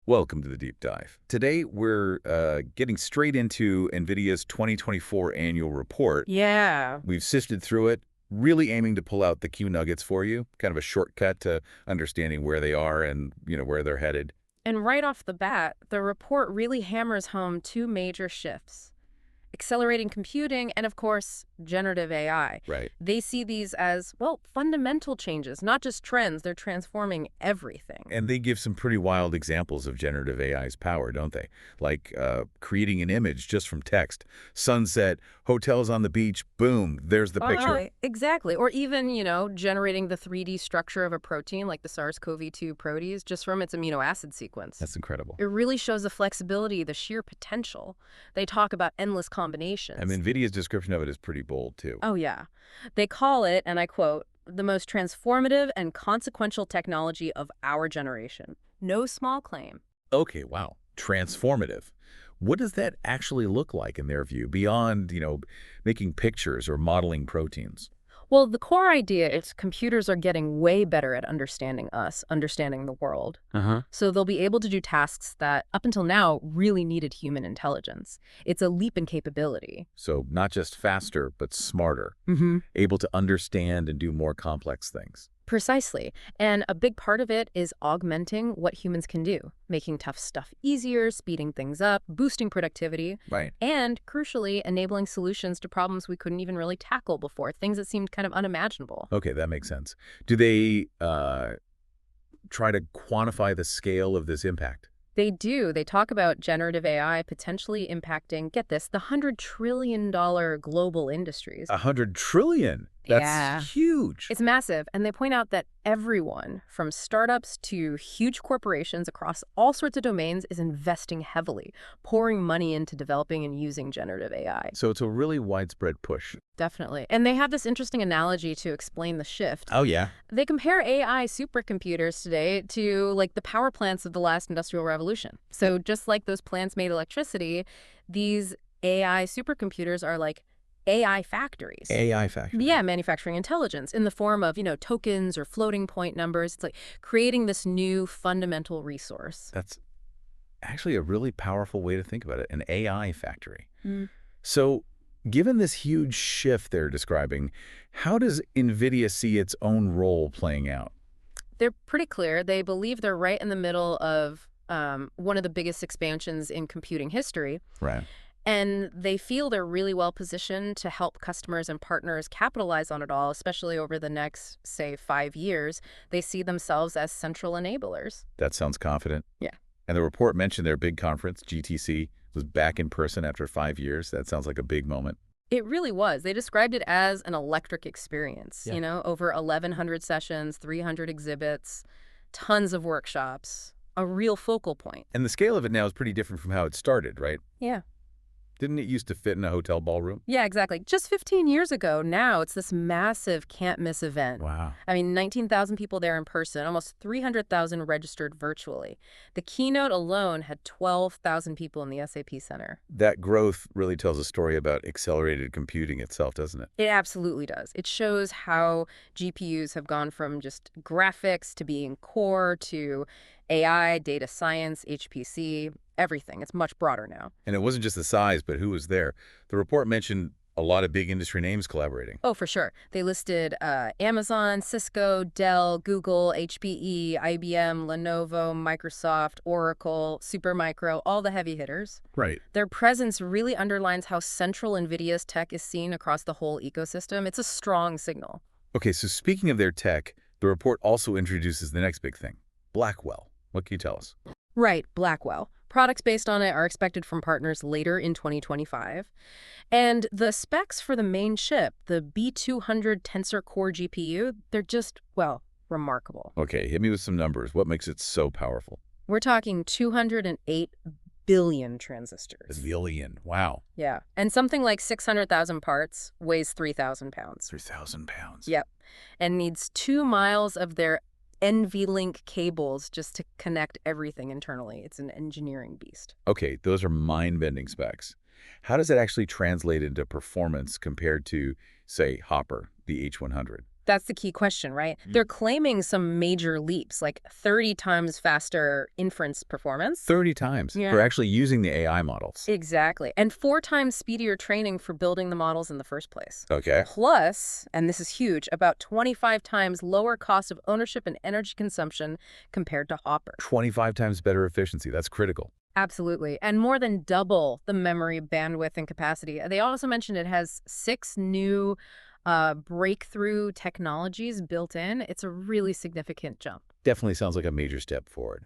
Welcome to the Deep Dive. Today, we're getting straight into NVIDIA's 2024 annual report. Yeah. We've sifted through it, really aiming to pull out the key nuggets for you, kind of a shortcut to understanding where they are and, where they're headed. And right off the bat, the report really hammers home two major shifts: accelerating computing and, of course, generative AI. Right. They see these as, well, fundamental changes, not just trends. They're transforming everything. And they give some pretty wild examples of generative AI's power, don't they? Like creating an image just from text. Sunset, hotels on the beach, boom, there's the picture. Exactly. Or even, generating the 3D structure of a protein like the SARS-CoV-2 protease just from its amino acid sequence. That's incredible. It really shows the flexibility, the sheer potential. They talk about endless combinations. I mean, NVIDIA's description of it is pretty bold, too. Oh, yeah. They call it, and I quote, "the most transformative and consequential technology of our generation." No small claim. Okay, wow. Transformative. What does that actually look like in their view, beyond, making pictures or modeling proteins? Well, the core idea is computers are getting way better at understanding us, understanding the world. Uh-huh. So they'll be able to do tasks that, up until now, really needed human intelligence. It's a leap in capability. So not just faster, but smarter, Mm-hmm. able to understand and do more complex things. Precisely. And a big part of it is augmenting what humans can do, making tough stuff easier, speeding things up, boosting productivity, Right. and, crucially, enabling solutions to problems we couldn't even really tackle before, things that seemed kind of unimaginable. Okay, that makes sense. Do they try to quantify the scale of this impact? They do. They talk about generative AI potentially impacting, get this, the $100 trillion global industries. 100 trillion. That's Yeah. huge. It's massive, and they point out that everyone, from startups to huge corporations across all sorts of domains, is investing heavily, pouring money into developing and using generative AI. So it's a really widespread push. Definitely. And they have this interesting analogy to explain the shift. Oh, yeah. They compare AI supercomputers today to, like, the power plants of the last industrial revolution. So just like those plants made electricity, these AI supercomputers are like AI factories. AI factory. Yeah, manufacturing intelligence in the form of, tokens or floating point numbers. It's like creating this new fundamental resource. That's actually a really powerful way to think about it, an AI factory. Mm. So given this huge shift they're describing, how does NVIDIA see its own role playing out? They're pretty clear. They believe they're right in the middle of one of the biggest expansions in computing history. Right. And they feel they're really well positioned to help customers and partners capitalize on it all, especially over the next, say, 5 years. They see themselves as central enablers. That sounds confident. Yeah. And the report mentioned their big conference, GTC, was back in person after 5 years. That sounds like a big moment. It really was. They described it as an electric experience, Yeah. over 1,100 sessions, 300 exhibits, tons of workshops, a real focal point. And the scale of it now is pretty different from how it started, right? Yeah. Didn't it used to fit in a hotel ballroom? Yeah, exactly. Just 15 years ago, now it's this massive can't-miss event. Wow. I mean, 19,000 people there in person, almost 300,000 registered virtually. The keynote alone had 12,000 people in the SAP Center. That growth really tells a story about accelerated computing itself, doesn't it? It absolutely does. It shows how GPUs have gone from just graphics to being core to AI, data science, HPC, everything. It's much broader now. And it wasn't just the size, but who was there. The report mentioned a lot of big industry names collaborating. Oh, for sure. They listed Amazon, Cisco, Dell, Google, HPE, IBM, Lenovo, Microsoft, Oracle, Supermicro, all the heavy hitters. Right. Their presence really underlines how central NVIDIA's tech is seen across the whole ecosystem. It's a strong signal. Okay, so speaking of their tech, the report also introduces the next big thing, Blackwell. What can you tell us? Right, Blackwell. Products based on it are expected from partners later in 2025. And the specs for the main chip, the B200 Tensor Core GPU, they're just, well, remarkable. Okay, hit me with some numbers. What makes it so powerful? We're talking 208 billion transistors. A billion. Wow. Yeah. And something like 600,000 parts weighs 3,000 pounds. 3,000 pounds. Yep. And needs 2 miles of their NVLink cables just to connect everything internally. It's an engineering beast. Okay, those are mind-bending specs. How does that actually translate into performance compared to, say, Hopper, the H100? That's the key question, right? Mm. They're claiming some major leaps, like 30 times faster inference performance. 30 times Yeah. for actually using the AI models. Exactly. And 4 times speedier training for building the models in the first place. Okay. Plus, and this is huge, about 25 times lower cost of ownership and energy consumption compared to Hopper. 25 times better efficiency. That's critical. Absolutely. And more than double the memory bandwidth and capacity. They also mentioned it has 6 new breakthrough technologies built in. It's a really significant jump. Definitely sounds like a major step forward.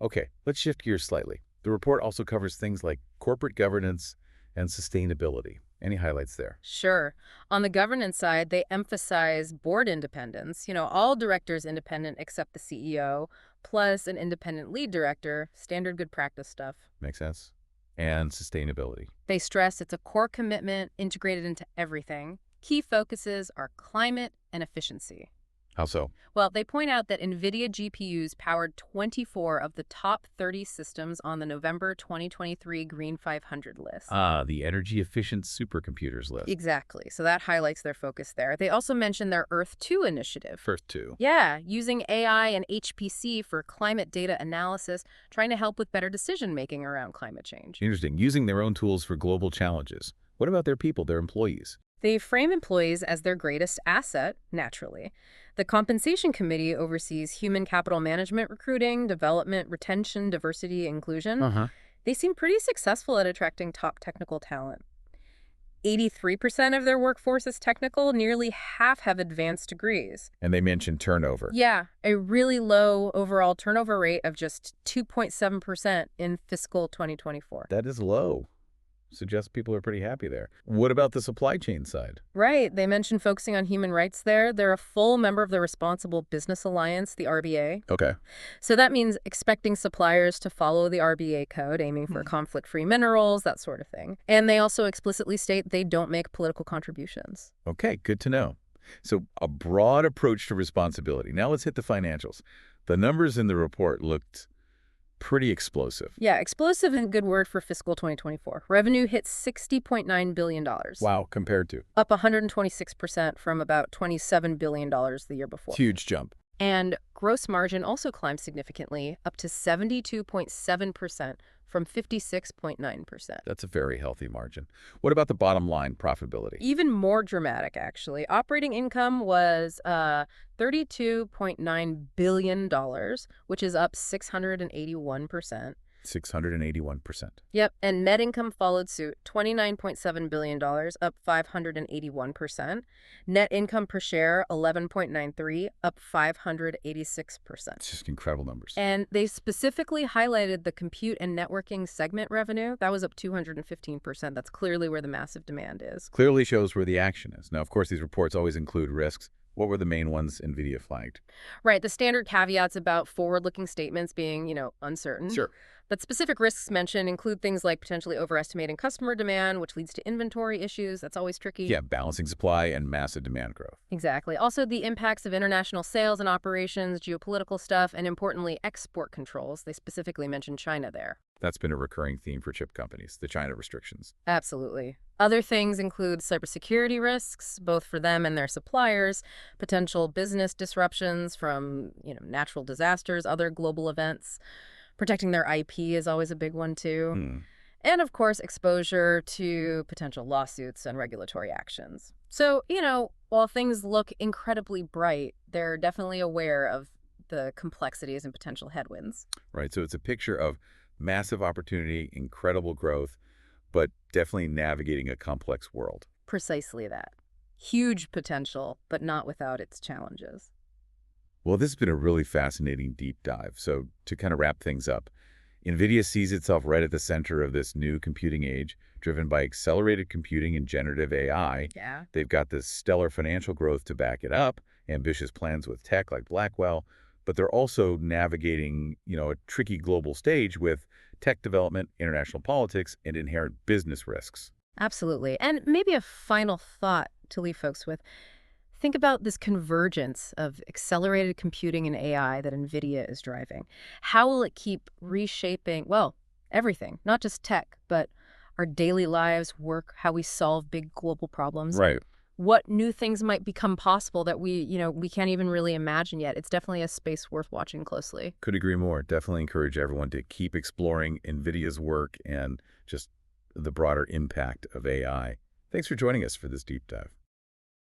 Okay, let's shift gears slightly. The report also covers things like corporate governance and sustainability. Any highlights there? Sure. On the governance side, they emphasize board independence. All directors independent except the CEO, plus an independent lead director, standard good practice stuff. Makes sense. And sustainability. They stress it's a core commitment integrated into everything. Key focuses are climate and efficiency. How so? Well, they point out that NVIDIA GPUs powered 24 of the top 30 systems on the November 2023 Green 500 list. The energy-efficient supercomputers list. Exactly. So that highlights their focus there. They also mention their Earth 2 initiative. First two. Yeah, using AI and HPC for climate data analysis, trying to help with better decision-making around climate change. Interesting. Using their own tools for global challenges. What about their people, their employees? They frame employees as their greatest asset, naturally. The Compensation Committee oversees human capital management, recruiting, development, retention, diversity, inclusion. They seem pretty successful at attracting top technical talent. 83% of their workforce is technical, nearly half have advanced degrees. And they mentioned turnover. Yeah, a really low overall turnover rate of just 2.7% in fiscal 2024. That is low. Suggests people are pretty happy there. What about the supply chain side? Right. They mentioned focusing on human rights there. They're a full member of the Responsible Business Alliance, the RBA. Okay. So that means expecting suppliers to follow the RBA code, aiming for conflict-free minerals, that sort of thing. And they also explicitly state they don't make political contributions. Okay, good to know. So a broad approach to responsibility. Now let's hit the financials. The numbers in the report looked pretty explosive. Yeah, explosive and good word for fiscal 2024. Revenue hit $60.9 billion. Wow, compared to? Up 126% from about $27 billion the year before. Huge jump. And gross margin also climbed significantly, up to 72.7% from 56.9%. That's a very healthy margin. What about the bottom line profitability? Even more dramatic, actually. Operating income was $32.9 billion, which is up 681%. 681%. Yep, and net income followed suit, $29.7 billion, up 581%. Net income per share, $11.93, up 586%. It's just incredible numbers. And they specifically highlighted the compute and networking segment revenue. That was up 215%. That's clearly where the massive demand is. Clearly shows where the action is. Now, of course, these reports always include risks. What were the main ones NVIDIA flagged? Right, the standard caveats about forward-looking statements being, uncertain. Sure. But specific risks mentioned include things like potentially overestimating customer demand, which leads to inventory issues. That's always tricky. Yeah, balancing supply and massive demand growth. Exactly. Also, the impacts of international sales and operations, geopolitical stuff, and importantly, export controls. They specifically mentioned China there. That's been a recurring theme for chip companies, the China restrictions. Absolutely. Other things include cybersecurity risks, both for them and their suppliers, potential business disruptions from, natural disasters, other global events. Protecting their IP is always a big one, too. And, of course, exposure to potential lawsuits and regulatory actions. So, while things look incredibly bright, they're definitely aware of the complexities and potential headwinds. Right, so it's a picture of massive opportunity, incredible growth, but definitely navigating a complex world. Precisely that. Huge potential, but not without its challenges. Well, this has been a really fascinating deep dive. So to kind of wrap things up, NVIDIA sees itself right at the center of this new computing age, driven by accelerated computing and generative AI. Yeah. They've got this stellar financial growth to back it up, ambitious plans with tech like Blackwell, but they're also navigating, a tricky global stage with tech development, international politics, and inherent business risks. Absolutely. And maybe a final thought to leave folks with. Think about this convergence of accelerated computing and AI that NVIDIA is driving. How will it keep reshaping, everything, not just tech, but our daily lives, work, how we solve big global problems? Right. what new things might become possible that we can't even really imagine yet. It's definitely a space worth watching closely. Could agree more. Definitely encourage everyone to keep exploring NVIDIA's work and just the broader impact of AI. Thanks for joining us for this deep dive.